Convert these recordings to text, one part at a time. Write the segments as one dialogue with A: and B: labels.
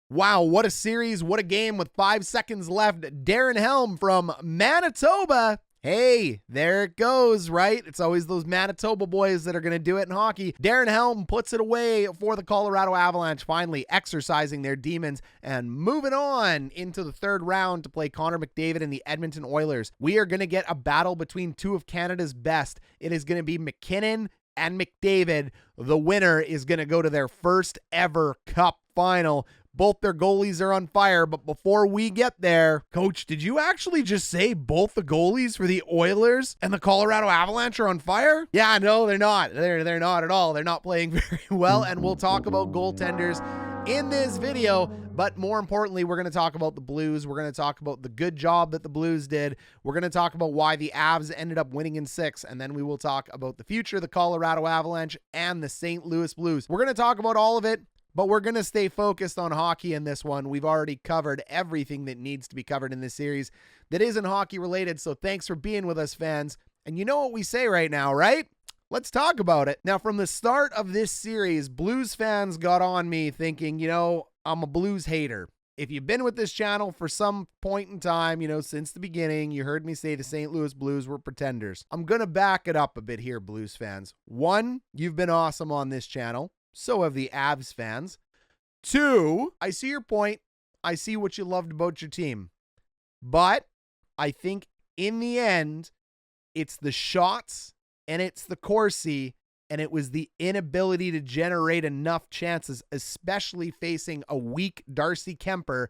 A: Wow, what a series, what a game with 5 seconds left. Darren Helm from Manitoba. Hey, there it goes, right? It's always those Manitoba boys that are going to do it in hockey. Darren Helm puts it away for the Colorado Avalanche, finally exercising their demons and moving on into the third round to play Connor McDavid and the Edmonton Oilers. We are going to get a battle between two of Canada's best. It is going to be MacKinnon and McDavid. The winner is going to go to their first ever Cup final. Both their goalies are on fire, but before we get there, Coach, did you actually just say both the goalies for the Oilers and the Colorado Avalanche are on fire? Yeah, no, they're not. They're not at all. They're not playing very well, and we'll talk about goaltenders in this video, but more importantly, we're going to talk about the Blues. We're going to talk about the good job that the Blues did. We're going to talk about why the Avs ended up winning in 6, and then we will talk about the future of the Colorado Avalanche and the St. Louis Blues. We're going to talk about all of it, but we're going to stay focused on hockey in this one. We've already covered everything that needs to be covered in this series that isn't hockey related, so thanks for being with us, fans. And you know what we say right now, right? Let's talk about it. Now, from the start of this series, Blues fans got on me thinking, you know, I'm a Blues hater. If you've been with this channel for some point in time, you know, since the beginning, you heard me say the St. Louis Blues were pretenders. I'm going to back it up a bit here, Blues fans. 1, you've been awesome on this channel. So have the Avs fans. 2, I see your point. I see what you loved about your team. But I think in the end, it's the shots and it's the Corsi, and it was the inability to generate enough chances, especially facing a weak Darcy Kuemper,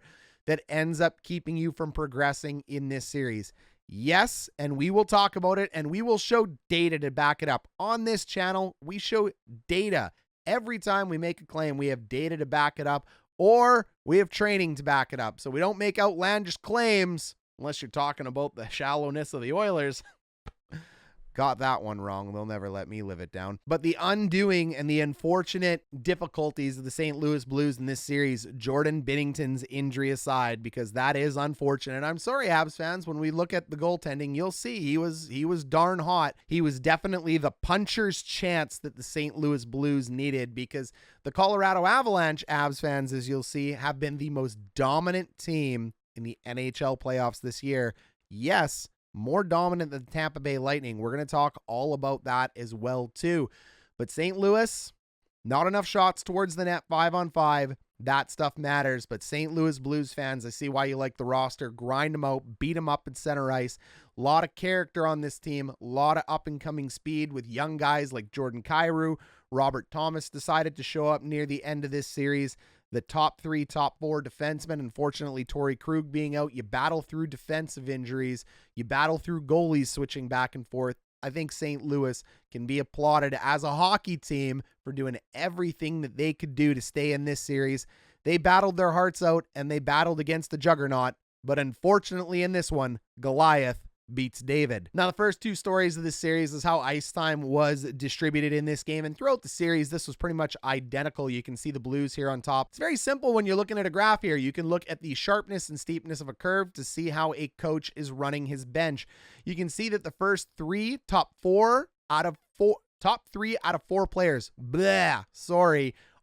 A: that ends up keeping you from progressing in this series. Yes, and we will talk about it, and we will show data to back it up. On this channel, we show data. Every time we make a claim, we have data to back it up, or we have training to back it up. So we don't make outlandish claims, unless you're talking about the shallowness of the Oilers. Got that one wrong. They'll never let me live it down. But the undoing and the unfortunate difficulties of the St. Louis Blues in this series, Jordan Binnington's injury aside, because that is unfortunate. I'm sorry, Habs fans, when we look at the goaltending, you'll see he was darn hot. He was definitely the puncher's chance that the St. Louis Blues needed, because the Colorado Avalanche, Habs fans, as you'll see, have been the most dominant team in the NHL playoffs this year. Yes, more dominant than the Tampa Bay Lightning. We're going to talk all about that as well, too. But St. Louis, not enough shots towards the net 5-on-5. That stuff matters. But St. Louis Blues fans, I see why you like the roster. Grind them out, beat them up at center ice. A lot of character on this team. A lot of up-and-coming speed with young guys like Jordan Kyrou. Robert Thomas decided to show up near the end of this series. The top 3, top 4 defensemen, unfortunately, Torrey Krug being out. You battle through defensive injuries. You battle through goalies switching back and forth. I think St. Louis can be applauded as a hockey team for doing everything that they could do to stay in this series. They battled their hearts out, and they battled against the juggernaut. But unfortunately in this one, Goliath beats David. Now, the first 2 stories of this series is how ice time was distributed in this game, and throughout the series, this was pretty much identical. You can see the Blues here on top. It's very simple when you're looking at a graph here. You can look at the sharpness and steepness of a curve to see how a coach is running his bench. You can see that the first 3, top 3 out of 4 players,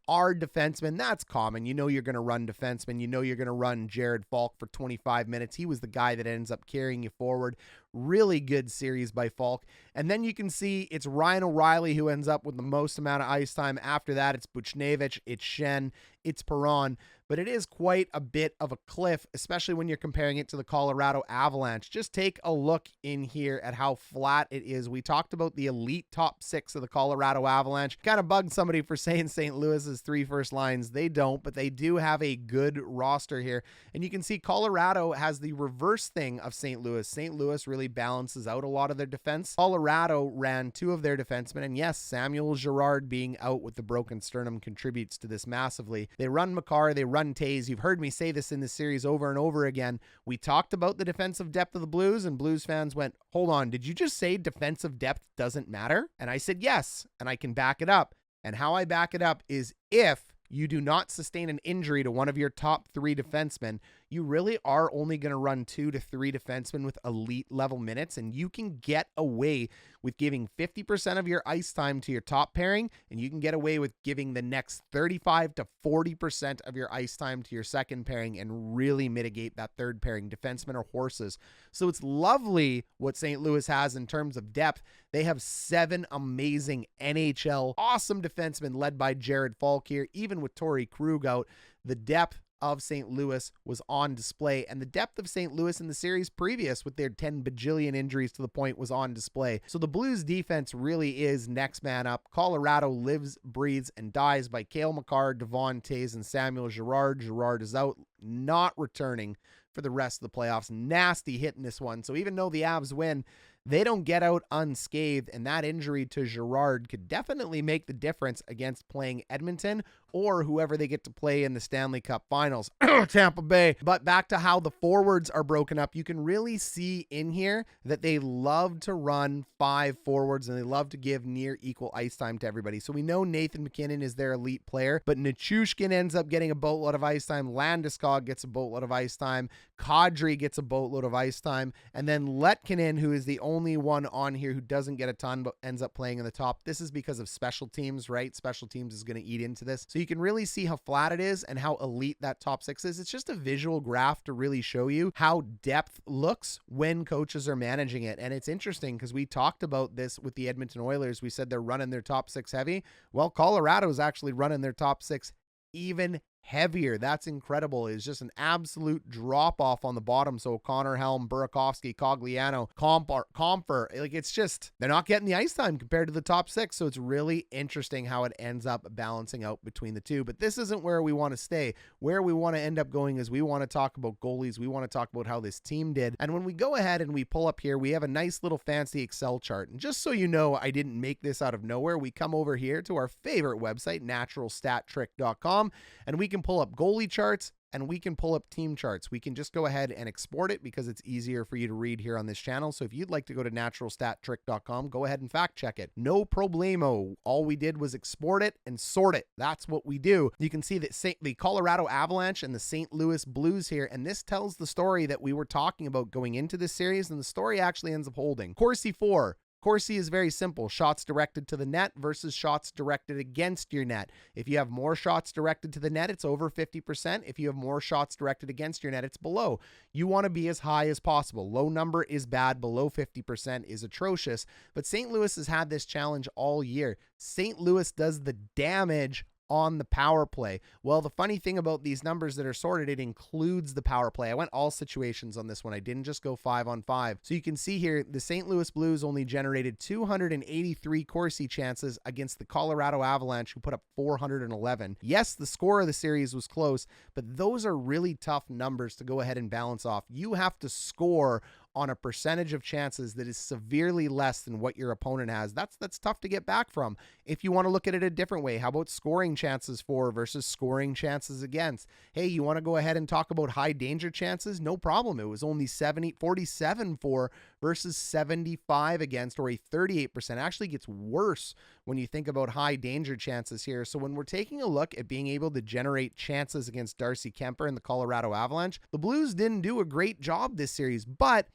A: are defensemen. That's common. You know you're going to run defensemen. You know you're going to run Jared Faulk for 25 minutes. He was the guy that ends up carrying you forward. Really good series by Faulk. And then you can see it's Ryan O'Reilly who ends up with the most amount of ice time. After that, it's Buchnevich, it's Schenn, it's Perron. But it is quite a bit of a cliff, especially when you're comparing it to the Colorado Avalanche. Just take a look in here at how flat it is. We talked about the elite top 6 of the Colorado Avalanche. Kind of bugged somebody for saying St. Louis's 3 first lines. They don't, but they do have a good roster here. And you can see Colorado has the reverse thing of St. Louis. St. Louis really balances out a lot of their defense. Colorado ran 2 of their defensemen, and yes, Samuel Girard being out with the broken sternum contributes to this massively. They run Makar, they run Toews. You've heard me say this in this series over and over again. We talked about the defensive depth of the Blues, and Blues fans went, hold on, did you just say defensive depth doesn't matter? And I said yes, and I can back it up. And how I back it up is if you do not sustain an injury to one of your top 3 defensemen, you really are only going to run 2 to 3 defensemen with elite level minutes, and you can get away with giving 50% of your ice time to your top pairing, and you can get away with giving the next 35 to 40% of your ice time to your second pairing and really mitigate that third pairing. Defensemen are horses. So it's lovely what St. Louis has in terms of depth. They have 7 amazing NHL awesome defensemen led by Jared Faulk here. Even with Torrey Krug out, the depth of St. Louis was on display, and the depth of St. Louis in the series previous with their 10 bajillion injuries to the point was on display. So the Blues defense really is next man up. Colorado lives, breathes, and dies by Cale, Makar, Devon, Toews, and Samuel Girard. Girard is out, not returning for the rest of the playoffs. Nasty hit in this one. So even though the Avs win, they don't get out unscathed, and that injury to Girard could definitely make the difference against playing Edmonton or whoever they get to play in the Stanley Cup Finals. Tampa Bay. But back to how the forwards are broken up, you can really see in here that they love to run 5 forwards, and they love to give near equal ice time to everybody. So we know Nathan MacKinnon is their elite player, but Nichushkin ends up getting a boatload of ice time. Landeskog gets a boatload of ice time. Kadri gets a boatload of ice time. And then Letkinen, who is the only one on here who doesn't get a ton but ends up playing in the top. This is because of special teams, right? Special teams is going to eat into this. So you can really see how flat it is and how elite that top 6 is. It's just a visual graph to really show you how depth looks when coaches are managing it. And it's interesting because we talked about this with the Edmonton Oilers. We said they're running their top 6 heavy. Well, Colorado is actually running their top 6 even heavier. That's incredible. It's just an absolute drop off on the bottom. So Connor, Helm, Burakovsky, Cogliano, Compher, like it's just, they're not getting the ice time compared to the top 6. So it's really interesting how it ends up balancing out between the two. But this isn't where we want to stay. Where we want to end up going is we want to talk about goalies. We want to talk about how this team did. And when we go ahead and we pull up here, we have a nice little fancy Excel chart. And just so you know, I didn't make this out of nowhere. We come over here to our favorite website, naturalstattrick.com, and we can pull up goalie charts and we can pull up team charts. We can just go ahead and export it because it's easier for you to read here on this channel. So if you'd like to go to naturalstattrick.com, go ahead and fact check it. No problemo. All we did was export it and sort it. That's what we do. You can see that the Colorado Avalanche and the St. Louis Blues here, and this tells the story that we were talking about going into this series, and the story actually ends up holding. Corsi 4. Corsi is very simple. Shots directed to the net versus shots directed against your net. If you have more shots directed to the net, it's over 50%. If you have more shots directed against your net, it's below. You want to be as high as possible. Low number is bad. Below 50% is atrocious. But St. Louis has had this challenge all year. St. Louis does the damage on the power play. Well, the funny thing about these numbers that are sorted, it includes the power play. I went all situations on this one. I didn't just go 5-on-5. So you can see here, the St. Louis Blues only generated 283 Corsi chances against the Colorado Avalanche, who put up 411. Yes, the score of the series was close, but those are really tough numbers to go ahead and balance off. You have to score on a percentage of chances that is severely less than what your opponent has. That's tough to get back from. If you want to look at it a different way, how about scoring chances for versus scoring chances against? Hey, you want to go ahead and talk about high danger chances? No problem. It was only 47 for versus 75 against, or a 38%. Actually gets worse when you think about high danger chances here. So when we're taking a look at being able to generate chances against Darcy Kuemper and the Colorado Avalanche, the Blues didn't do a great job this series, but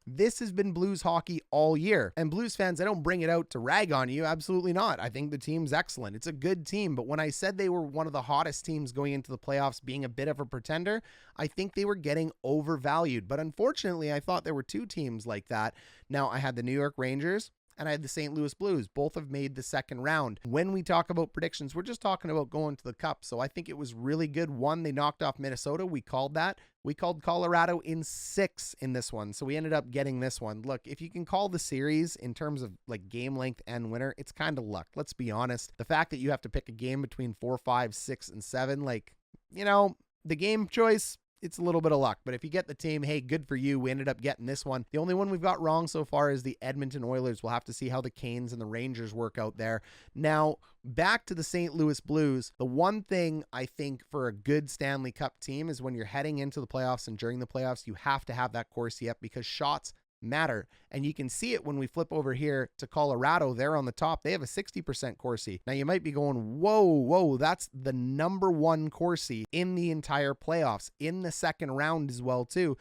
A: this has been Blues hockey all year. And Blues fans, I don't bring it out to rag on you. Absolutely not. I think the team's excellent. It's a good team. But when I said they were one of the hottest teams going into the playoffs, being a bit of a pretender, I think they were getting overvalued. But unfortunately, I thought there were 2 teams like that. Now, I had the New York Rangers and I had the St. Louis Blues. Both have made the second round. When we talk about predictions, we're just talking about going to the Cup. So I think it was really good. One, they knocked off Minnesota. We called that. We called Colorado in 6 in this one. So we ended up getting this one. Look, if you can call the series in terms of like game length and winner, it's kind of luck. Let's be honest. The fact that you have to pick a game between 4, 5, 6, and 7, like, you know, the game choice, it's a little bit of luck. But if you get the team, hey, good for you. We ended up getting this one. The only one we've got wrong so far is the Edmonton Oilers. We'll have to see how the Canes and the Rangers work out there. Now, back to the St. Louis Blues. The one thing I think for a good Stanley Cup team is when you're heading into the playoffs and during the playoffs, you have to have that Corsi up because shots matter. And you can see it when we flip over here to Colorado. They're on the top. They have a 60% Corsi. Now you might be going, whoa, that's the number one Corsi in the entire playoffs, in the second round as well too.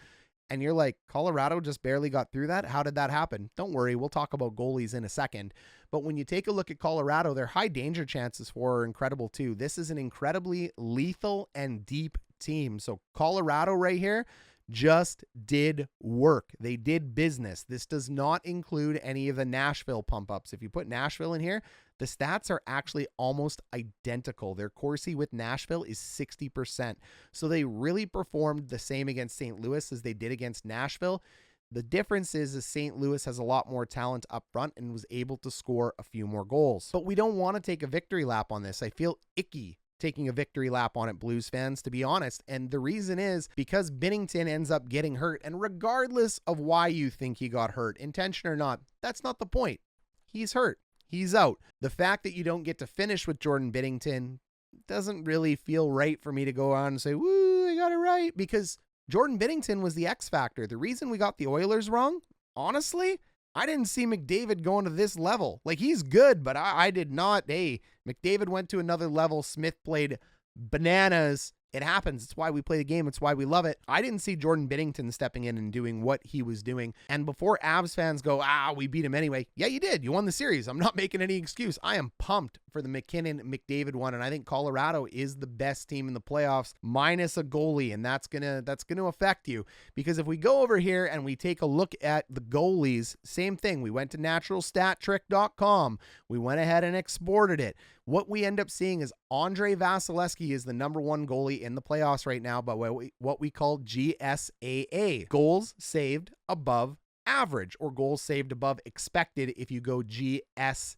A: And you're like, Colorado just barely got through that? How did that happen? Don't worry, we'll talk about goalies in a second. But when you take a look at Colorado, their high danger chances for are incredible too. This is an incredibly lethal and deep team. So Colorado right here just did work. They did business. This does not include any of the Nashville pump-ups. If you put Nashville in here, the stats are actually almost identical. Their Corsi with Nashville is 60%. So they really performed the same against St. Louis as they did against Nashville. The difference is St. Louis has a lot more talent up front and was able to score a few more goals. But we don't want to take a victory lap on this. I feel icky taking a victory lap on it, Blues fans, to be honest. And the reason is because Binnington ends up getting hurt. And regardless of why you think he got hurt, intention or not, that's not the point. He's hurt. He's out. The fact that you don't get to finish with Jordan Binnington doesn't really feel right for me to go on and say, woo, I got it right, because Jordan Binnington was the X factor. The reason we got the Oilers wrong, honestly, I didn't see McDavid going to this level. Like, he's good, but I did not. Hey, McDavid went to another level. Smith played bananas. It happens. It's why we play the game. It's why we love it. I didn't see Jordan Binnington stepping in and doing what he was doing. And before Avs fans go, we beat him anyway. Yeah, you did. You won the series. I'm not making any excuse. I am pumped for the MacKinnon-McDavid one. And I think Colorado is the best team in the playoffs minus a goalie. And that's gonna affect you. Because if we go over here and we take a look at the goalies, same thing. We went to naturalstattrick.com. We went ahead and exported it. What we end up seeing is Andre Vasilevsky is the number one goalie in the playoffs right now by what we call GSAA, goals saved above average, or goals saved above expected if you go GSAX.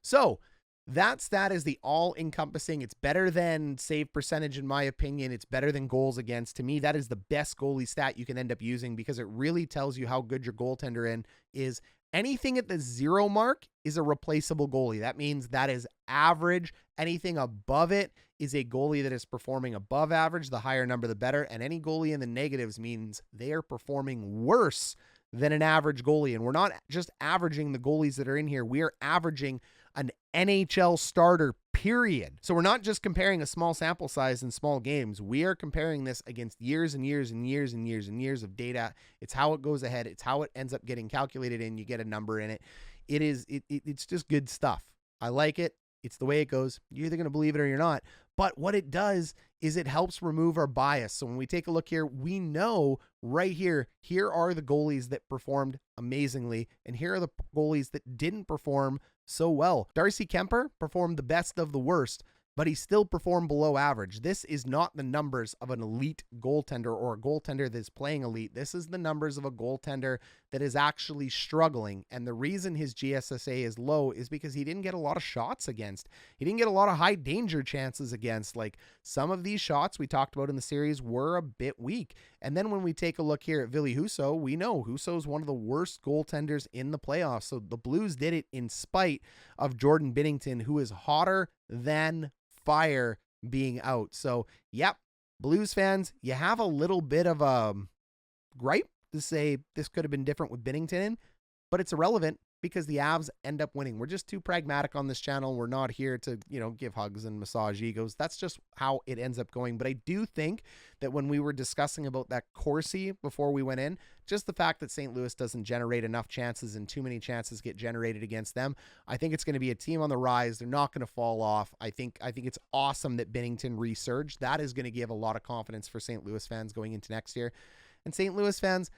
A: So that stat is the all-encompassing. It's better than save percentage in my opinion. It's better than goals against. To me, that is the best goalie stat you can end up using because it really tells you how good your goaltender is. Anything at the 0 mark is a replaceable goalie. That means that is average. Anything above it is a goalie that is performing above average. The higher number, the better. And any goalie in the negatives means they are performing worse than an average goalie. And we're not just averaging the goalies that are in here. We are averaging an NHL starter, period. So we're not just comparing a small sample size in small games. We are comparing this against years and years and years and years and years of data. It's how it goes ahead. It's how it ends up getting calculated in. You get a number in it. It's just good stuff. I like it. It's the way it goes. You're either going to believe it or you're not. But what it does is it helps remove our bias. So when we take a look here, we know right here are the goalies that performed amazingly, and here are the goalies that didn't perform so well. Darcy Kuemper performed the best of the worst, but he still performed below average. This is not the numbers of an elite goaltender or a goaltender that's playing elite. This is the numbers of a goaltender that is actually struggling. And the reason his GSSA is low is because he didn't get a lot of shots against. He didn't get a lot of high danger chances against. Like, some of these shots we talked about in the series were a bit weak. And then when we take a look here at Ville Husso, we know Husso is one of the worst goaltenders in the playoffs. So the Blues did it in spite of Jordan Binnington, who is hotter than fire being out. So, yep, Blues fans, you have a little bit of a gripe to say this could have been different with Binnington, but it's irrelevant because the Avs end up winning. We're just too pragmatic on this channel. We're not here to, give hugs and massage egos. That's just how it ends up going. But I do think that when we were discussing about that Corsi before we went in, just the fact that St. Louis doesn't generate enough chances and too many chances get generated against them, I think it's going to be a team on the rise. They're not going to fall off. I think it's awesome that Binnington resurged. That is going to give a lot of confidence for St. Louis fans going into next year. And St. Louis fans,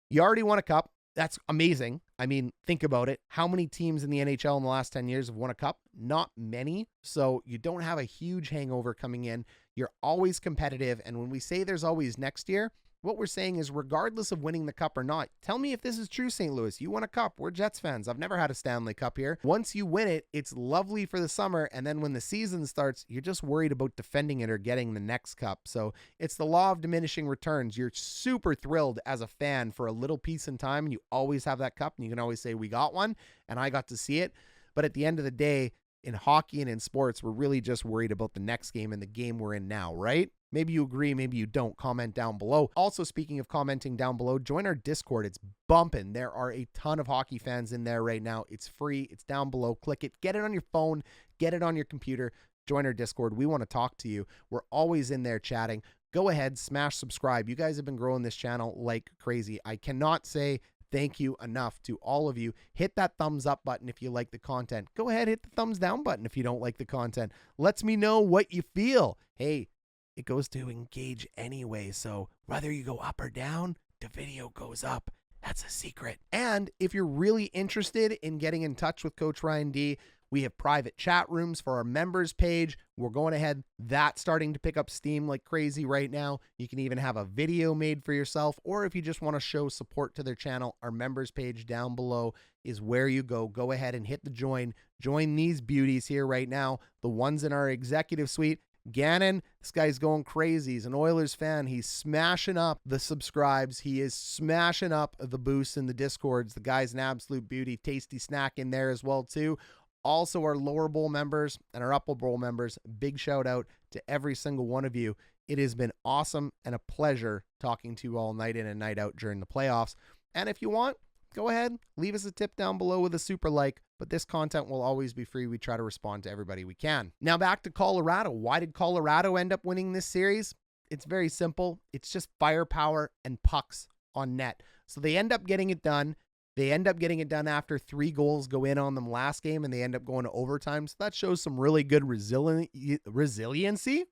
A: you already won a cup. That's amazing. I mean, think about it. How many teams in the NHL in the last 10 years have won a cup? Not many. So you don't have a huge hangover coming in. You're always competitive. And when we say there's always next year, what we're saying is regardless of winning the cup or not, tell me if this is true, St. Louis. You won a cup. We're Jets fans. I've never had a Stanley Cup here. Once you win it, it's lovely for the summer. And then when the season starts, you're just worried about defending it or getting the next cup. So it's the law of diminishing returns. You're super thrilled as a fan for a little piece in time, and you always have that cup, and you can always say, we got one, and I got to see it. But at the end of the day, in hockey and in sports, we're really just worried about the next game and the game we're in now, right? Maybe you agree, maybe you don't. Comment down below. Also, speaking of commenting down below, join our Discord. It's bumping. There are a ton of hockey fans in there right now. It's free. It's down below. Click it. Get it on your phone. Get it on your computer. Join our Discord. We want to talk to you. We're always in there chatting. Go ahead, smash subscribe. You guys have been growing this channel like crazy. I cannot say thank you enough to all of you. Hit that thumbs up button if you like the content. Go ahead, hit the thumbs down button if you don't like the content. Lets me know what you feel. Hey, it goes to engage anyway, so whether you go up or down, the video goes up. That's a secret. And if you're really interested in getting in touch with Coach Ryan D, we have private chat rooms for our members page. We're going ahead. That's starting to pick up steam like crazy right now. You can even have a video made for yourself, or if you just want to show support to their channel, our members page down below is where you go. Go ahead and hit the join. Join these beauties here right now. The ones in our executive suite. Gannon, this guy's going crazy. He's an Oilers fan. He's smashing up the subscribes. He is smashing up the boosts in the Discords. The guy's an absolute beauty. Tasty snack in there as well too. Also, our lower bowl members and our upper bowl members, big shout out to every single one of you. It has been awesome and a pleasure talking to you all night in and night out during the playoffs. And if you want, go ahead, leave us a tip down below with a super like, but this content will always be free. We try to respond to everybody we can. Now back to Colorado. Why did Colorado end up winning this series? It's very simple. It's just firepower and pucks on net. So they end up getting it done. They end up getting it done after 3 goals go in on them last game, and they end up going to overtime. So that shows some really good resiliency.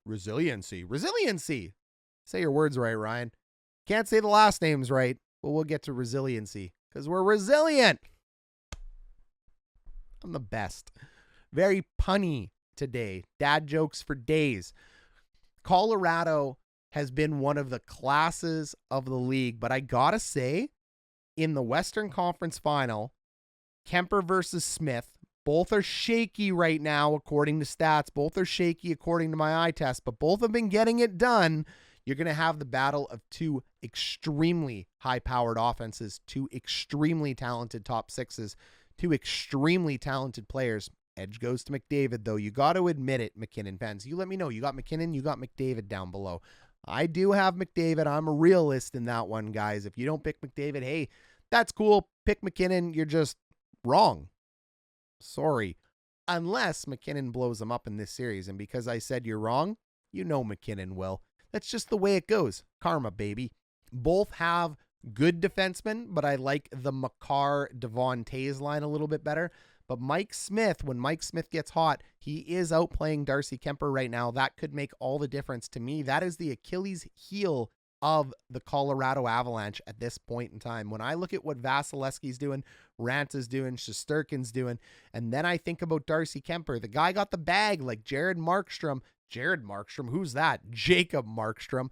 A: Say your words right, Ryan. Can't say the last names right, but we'll get to resiliency because we're resilient. I'm the best. Very punny today. Dad jokes for days. Colorado has been one of the classes of the league, but I gotta say, in the Western Conference Final, Kuemper versus Smith, both are shaky right now according to stats. Both are shaky according to my eye test, but both have been getting it done. You're going to have the battle of 2 extremely high-powered offenses, 2 extremely talented top sixes, 2 extremely talented players. Edge goes to McDavid, though. You got to admit it, MacKinnon fans. You let me know. You got MacKinnon, you got McDavid down below. I do have McDavid. I'm a realist in that one, guys. If you don't pick McDavid, hey, that's cool. Pick MacKinnon. You're just wrong. Sorry. Unless MacKinnon blows him up in this series. And because I said you're wrong, you know MacKinnon will. That's just the way it goes. Karma, baby. Both have good defensemen, but I like the Makar, Devon, Toews line a little bit better. But Mike Smith, when Mike Smith gets hot, he is outplaying Darcy Kuemper right now. That could make all the difference to me. That is the Achilles heel of the Colorado Avalanche at this point in time. When I look at what Vasilevsky's doing, Ranta's doing, Shesterkin's doing, and then I think about Darcy Kuemper, the guy got the bag like Jared Markstrom. Who's that? Jacob Markstrom.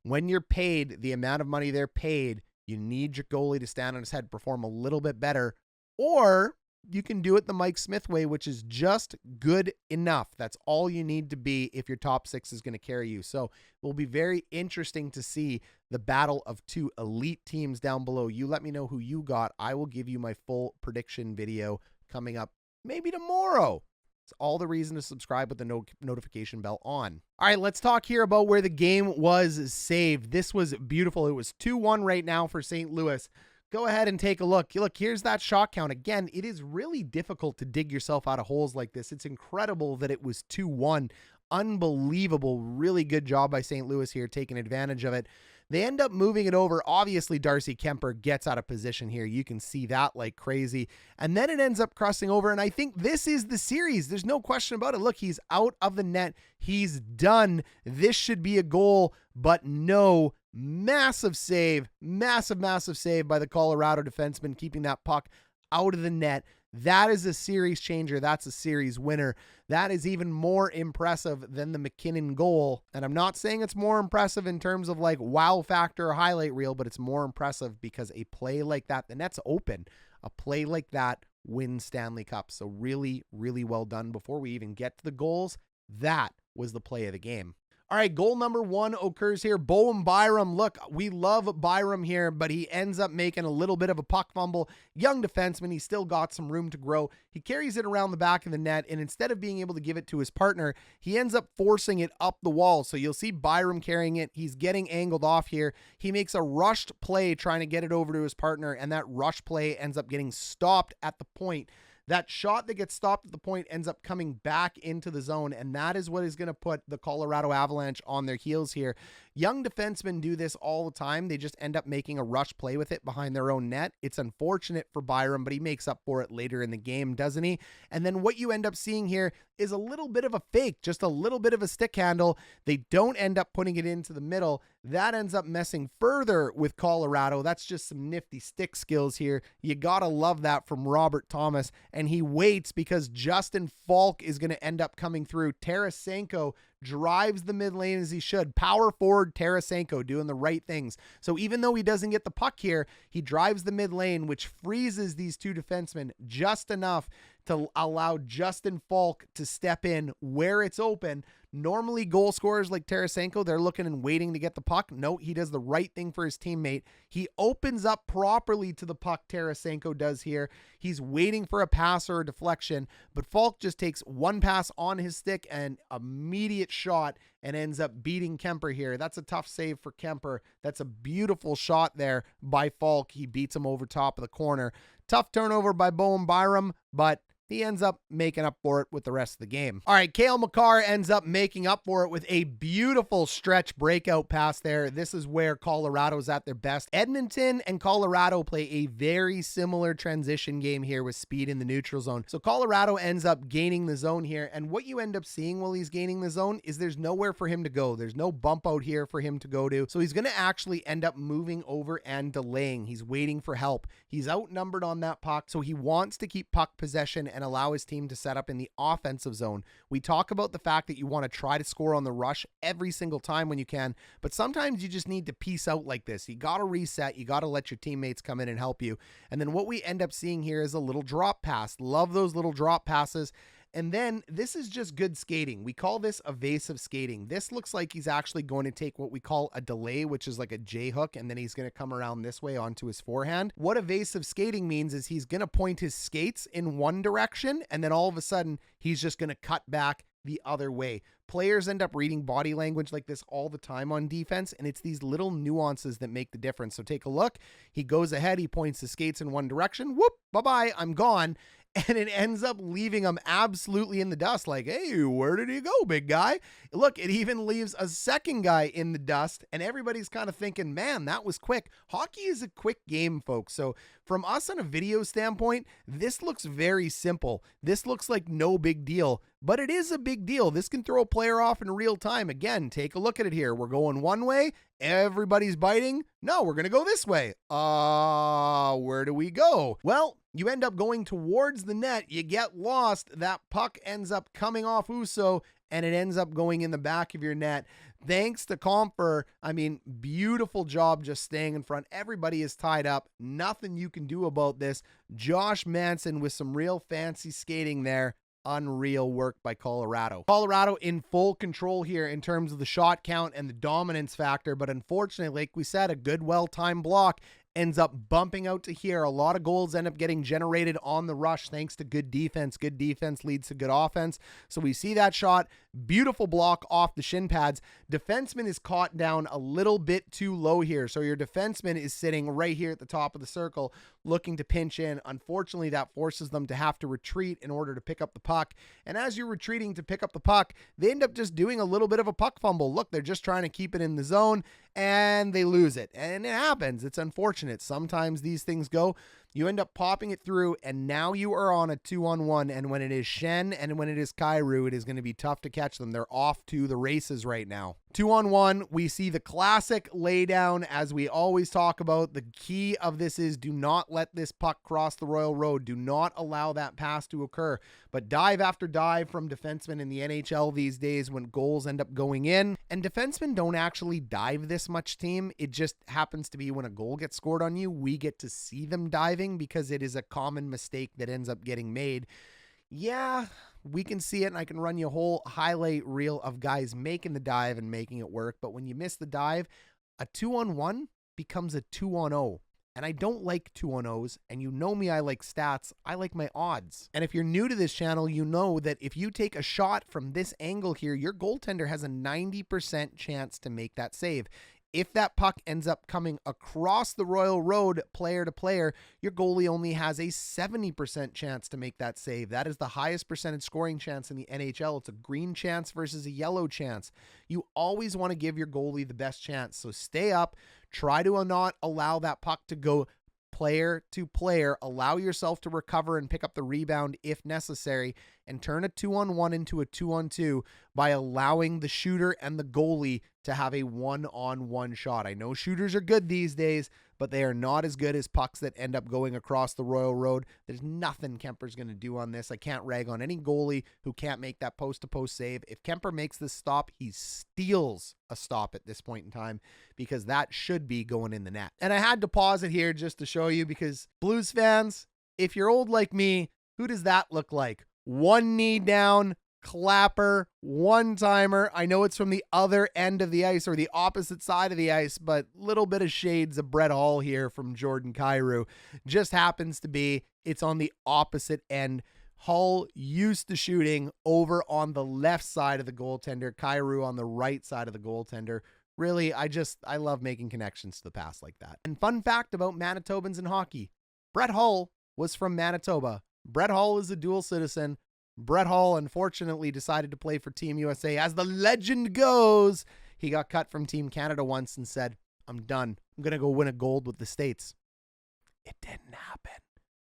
A: When you're paid the amount of money they're paid, you need your goalie to stand on his head, perform a little bit better, or you can do it the Mike Smith way, which is just good enough. That's all you need to be if your top 6 is going to carry you. So it will be very interesting to see the battle of 2 elite teams down below. You let me know who you got. I will give you my full prediction video coming up maybe tomorrow. It's all the reason to subscribe with the notification bell on. All right, let's talk here about where the game was saved. This was beautiful. It was 2-1 right now for St. Louis. Go ahead and take a look. Look, here's that shot count. Again, it is really difficult to dig yourself out of holes like this. It's incredible that it was 2-1. Unbelievable. Really good job by St. Louis here, taking advantage of it. They end up moving it over. Obviously, Darcy Kuemper gets out of position here. You can see that like crazy. And then it ends up crossing over, and I think this is the series. There's no question about it. Look, he's out of the net. He's done. This should be a goal, but no. Massive save by the Colorado defenseman, keeping that puck out of the net. That is a series changer. That's a series winner. That is even more impressive than the MacKinnon goal. And I'm not saying it's more impressive in terms of like wow factor or highlight reel, but it's more impressive because a play like that, the net's open. A play like that wins Stanley Cup. So really, really well done. Before we even get to the goals, that was the play of the game. All right, goal number 1 occurs here. Bowen Byram. Look, we love Byram here, but he ends up making a little bit of a puck fumble. Young defenseman, he's still got some room to grow. He carries it around the back of the net, and instead of being able to give it to his partner, he ends up forcing it up the wall. So you'll see Byram carrying it. He's getting angled off here. He makes a rushed play trying to get it over to his partner, and that rush play ends up getting stopped at the point. That shot that gets stopped at the point ends up coming back into the zone, and that is what is going to put the Colorado Avalanche on their heels here. Young defensemen do this all the time. They just end up making a rush play with it behind their own net. It's unfortunate for Byram, but he makes up for it later in the game, doesn't he? And then what you end up seeing here is a little bit of a fake, just a little bit of a stick handle. They don't end up putting it into the middle. That ends up messing further with Colorado. That's just some nifty stick skills here. You gotta love that from Robert Thomas. And he waits because Justin Faulk is going to end up coming through. Tarasenko drives the mid lane as he should. Power forward Tarasenko doing the right things. So even though he doesn't get the puck here, he drives the mid lane, which freezes these two defensemen just enough to allow Justin Faulk to step in where it's open. Normally goal scorers like Tarasenko, they're looking and waiting to get the puck. No, he does the right thing for his teammate. He opens up properly to the puck, Tarasenko does here. He's waiting for a pass or a deflection, but Faulk just takes one pass on his stick and immediate shot and ends up beating Kuemper here. That's a tough save for Kuemper. That's a beautiful shot there by Faulk. He beats him over top of the corner. Tough turnover by Bowen Byram, but he ends up making up for it with the rest of the game. All right, Cale Makar ends up making up for it with a beautiful stretch breakout pass there. This is where Colorado's at their best. Edmonton and Colorado play a very similar transition game here with speed in the neutral zone. So Colorado ends up gaining the zone here, and what you end up seeing while he's gaining the zone is there's nowhere for him to go. There's no bump out here for him to go to. So he's going to actually end up moving over and delaying. He's waiting for help. He's outnumbered on that puck, so he wants to keep puck possession and allow his team to set up in the offensive zone. We talk about the fact that you want to try to score on the rush every single time when you can, but sometimes you just need to piece out like this. You got to reset. You got to let your teammates come in and help you. And then what we end up seeing here is a little drop pass. Love those little drop passes. And then this is just good skating. We call this evasive skating. This looks like he's actually going to take what we call a delay, which is like a J hook, and then he's going to come around this way onto his forehand. What evasive skating means is he's going to point his skates in one direction, and then all of a sudden he's just going to cut back the other way. Players end up reading body language like this all the time on defense, and it's these little nuances that make the difference. So take a look. He goes ahead, he points the skates in one direction. Whoop, bye-bye, I'm gone. And it ends up leaving him absolutely in the dust. Like, hey, where did he go, big guy? Look, it even leaves a second guy in the dust, and everybody's kind of thinking, man, that was quick. Hockey is a quick game, folks. So from us on a video standpoint, this looks very simple. This looks like no big deal, but it is a big deal. This can throw a player off in real time. Again, take a look at it here. We're going one way. Everybody's biting. No, we're going to go this way. Where do we go? Well, you end up going towards the net. You get lost. That puck ends up coming off Husso, and it ends up going in the back of your net. Thanks to Compher. I mean, beautiful job just staying in front. Everybody is tied up. Nothing you can do about this. Josh Manson with some real fancy skating there. Unreal work by Colorado. Colorado in full control here in terms of the shot count and the dominance factor, but unfortunately, like we said, a good well-timed block ends up bumping out to here. A lot of goals end up getting generated on the rush thanks to good defense. Good defense leads to good offense. So we see that shot. Beautiful block off the shin pads. Defenseman is caught down a little bit too low here. So your defenseman is sitting right here at the top of the circle looking to pinch in. Unfortunately, that forces them to have to retreat in order to pick up the puck. And as you're retreating to pick up the puck, they end up just doing a little bit of a puck fumble. Look, they're just trying to keep it in the zone and they lose it. And it happens. It's unfortunate. Sometimes these things go. You end up popping it through, and now you are on a 2-on-1, and when it is Schenn and when it is Kyrou, it is going to be tough to catch them. They're off to the races right now. 2-on-1, we see the classic laydown, as we always talk about. The key of this is do not let this puck cross the Royal Road. Do not allow that pass to occur. But dive after dive from defensemen in the NHL these days when goals end up going in. And defensemen don't actually dive this much, team. It just happens to be when a goal gets scored on you, we get to see them diving because it is a common mistake that ends up getting made. Yeah, we can see it, and I can run you a whole highlight reel of guys making the dive and making it work. But when you miss the dive, a 2-on-1 becomes a 2-on-0. And I don't like 2-on-0s, and you know me, I like stats. I like my odds. And if you're new to this channel, you know that if you take a shot from this angle here, your goaltender has a 90% chance to make that save. If that puck ends up coming across the Royal Road player to player, your goalie only has a 70% chance to make that save. That is the highest percentage scoring chance in the NHL. It's a green chance versus a yellow chance. You always want to give your goalie the best chance. So stay up, try to not allow that puck to go player to player, allow yourself to recover and pick up the rebound if necessary, and turn a 2-on-1 into a 2-on-2 by allowing the shooter and the goalie to have a 1-on-1 shot. I know shooters are good these days, but they are not as good as pucks that end up going across the Royal Road. There's nothing Kuemper's going to do on this. I can't rag on any goalie who can't make that post-to-post save. If Kuemper makes this stop, he steals a stop at this point in time, because that should be going in the net. And I had to pause it here just to show you, because Blues fans, if you're old like me, who does that look like? One knee down, clapper, one-timer. I know it's from the other end of the ice, or the opposite side of the ice, but little bit of shades of Brett Hull here from Jordan Kyrou. Just happens to be it's on the opposite end. Hull used to shooting over on the left side of the goaltender, Kyrou on the right side of the goaltender. Really, I love making connections to the past like that. And fun fact about Manitobans in hockey, Brett Hull was from Manitoba. Brett Hull is a dual citizen. Brett Hull unfortunately decided to play for Team USA. As the legend goes, he got cut from Team Canada once and said, I'm done. I'm going to go win a gold with the States. It didn't happen.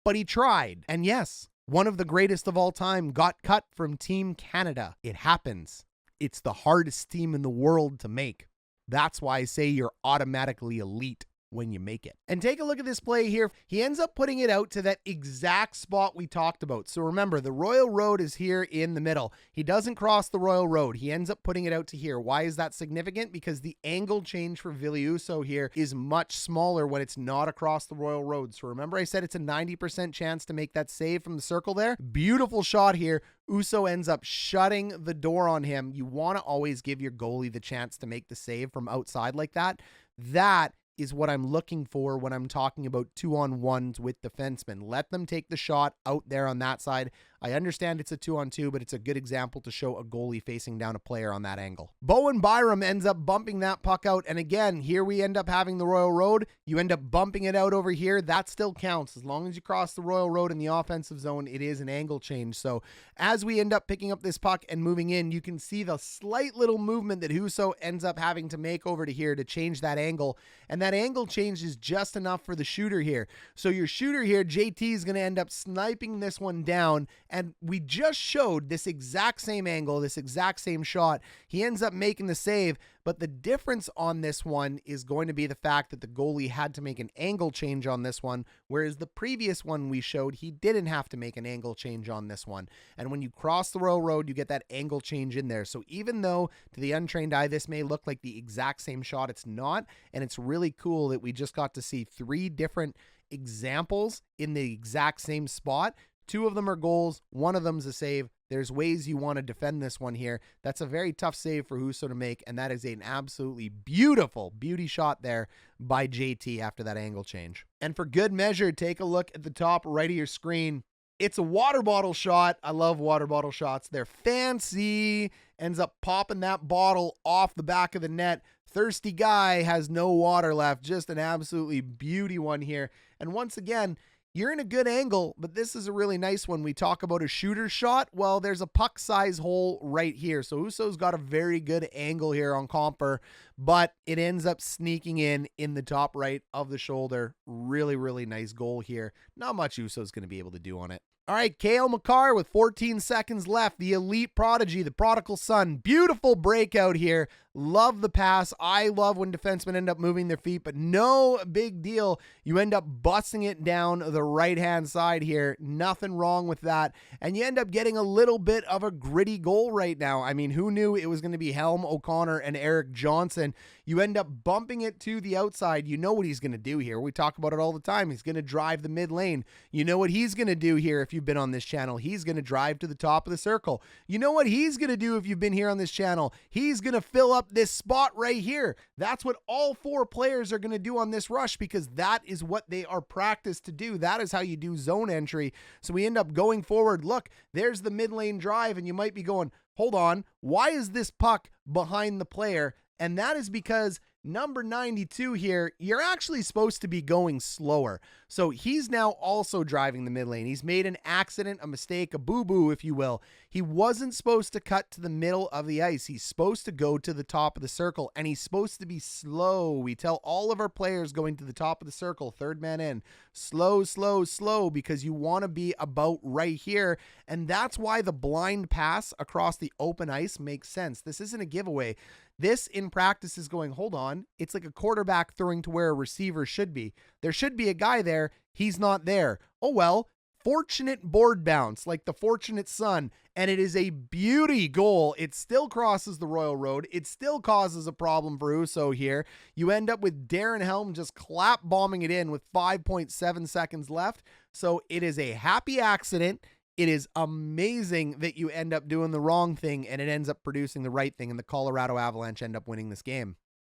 A: But he tried. And yes, one of the greatest of all time got cut from Team Canada. It happens. It's the hardest team in the world to make. That's why I say you're automatically elite when you make it. And take a look at this play here. He ends up putting it out to that exact spot we talked about. So remember, the Royal Road is here in the middle. He doesn't cross the Royal Road. He ends up putting it out to here. Why is that significant? Because the angle change for Ville Husso here is much smaller when it's not across the Royal Road. So remember I said it's a 90% chance to make that save from the circle there? Beautiful shot here. Husso ends up shutting the door on him. You want to always give your goalie the chance to make the save from outside like that. That is what I'm looking for when I'm talking about 2-on-1s with defensemen. Let them take the shot out there on that side. I understand it's a 2-on-2, but it's a good example to show a goalie facing down a player on that angle. Bowen Byram ends up bumping that puck out. And again, here we end up having the Royal Road. You end up bumping it out over here. That still counts. As long as you cross the Royal Road in the offensive zone, it is an angle change. So as we end up picking up this puck and moving in, you can see the slight little movement that Husso ends up having to make over to here to change that angle. And that angle change is just enough for the shooter here. So your shooter here, JT, is going to end up sniping this one down. And we just showed this exact same angle, this exact same shot. He ends up making the save, but the difference on this one is going to be the fact that the goalie had to make an angle change on this one, whereas the previous one we showed, he didn't have to make an angle change on this one. And when you cross the Royal Road, you get that angle change in there. So even though to the untrained eye, this may look like the exact same shot, it's not. And it's really cool that we just got to see 3 different examples in the exact same spot. 2 of them are goals. 1 of them's a save. There's ways you want to defend this one here. That's a very tough save for Husso to make, and that is an absolutely beautiful beauty shot there by JT after that angle change. And for good measure, take a look at the top right of your screen. It's a water bottle shot. I love water bottle shots. They're fancy. Ends up popping that bottle off the back of the net. Thirsty guy has no water left. Just an absolutely beauty one here. And once again, you're in a good angle, but this is a really nice one. We talk about a shooter shot. Well, there's a puck size hole right here. So Husso's got a very good angle here on Compher, but it ends up sneaking in the top right of the shoulder. Really, really nice goal here. Not much Husso's going to be able to do on it. All right, Cale Makar with 14 seconds left. The elite prodigy, the prodigal son. Beautiful breakout here. Love the pass. I love when defensemen end up moving their feet, but no big deal. You end up busting it down the right-hand side here. Nothing wrong with that. And you end up getting a little bit of a gritty goal right now. I mean, who knew it was going to be Helm, O'Connor, and Eric Johnson? You end up bumping it to the outside. You know what he's going to do here. We talk about it all the time. He's going to drive the mid lane. You know what he's going to do here if you've been on this channel. He's going to drive to the top of the circle. You know what he's going to do if you've been here on this channel. He's going to fill up this spot right here. That's what all 4 players are going to do on this rush, because that is what they are practiced to do. That is how you do zone entry. So we end up going forward. Look, there's the mid lane drive, and you might be going, hold on, why is this puck behind the player? And that is because number 92 here, you're actually supposed to be going slower. So he's now also driving the mid lane. He's made an accident, a mistake, a boo-boo, if you will. He wasn't supposed to cut to the middle of the ice. He's supposed to go to the top of the circle, and he's supposed to be slow. We tell all of our players going to the top of the circle, third man in, slow, slow, slow, because you want to be about right here. And that's why the blind pass across the open ice makes sense. This isn't a giveaway. This in practice is going, hold on, it's like a quarterback throwing to where a receiver should be. There should be a guy there. He's not there. Oh, well, fortunate board bounce, like the fortunate son, and it is a beauty goal. It still crosses the Royal Road. It still causes a problem for Husso here. You end up with Darren Helm just clap bombing it in with 5.7 seconds left. So it is a happy accident. It is amazing that you end up doing the wrong thing and it ends up producing the right thing, and the Colorado Avalanche end up winning this game.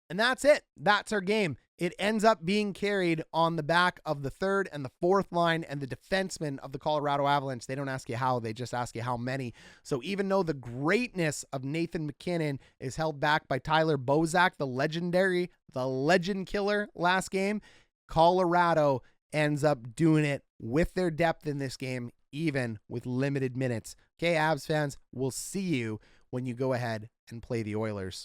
A: And that's it. That's our game. It ends up being carried on the back of the third and the fourth line and the defensemen of the Colorado Avalanche. They don't ask you how, they just ask you how many. So even though the greatness of Nathan MacKinnon is held back by Tyler Bozak, the legend killer last game, Colorado ends up doing it with their depth in this game, even with limited minutes. Okay, Avs fans, we'll see you when you go ahead and play the Oilers.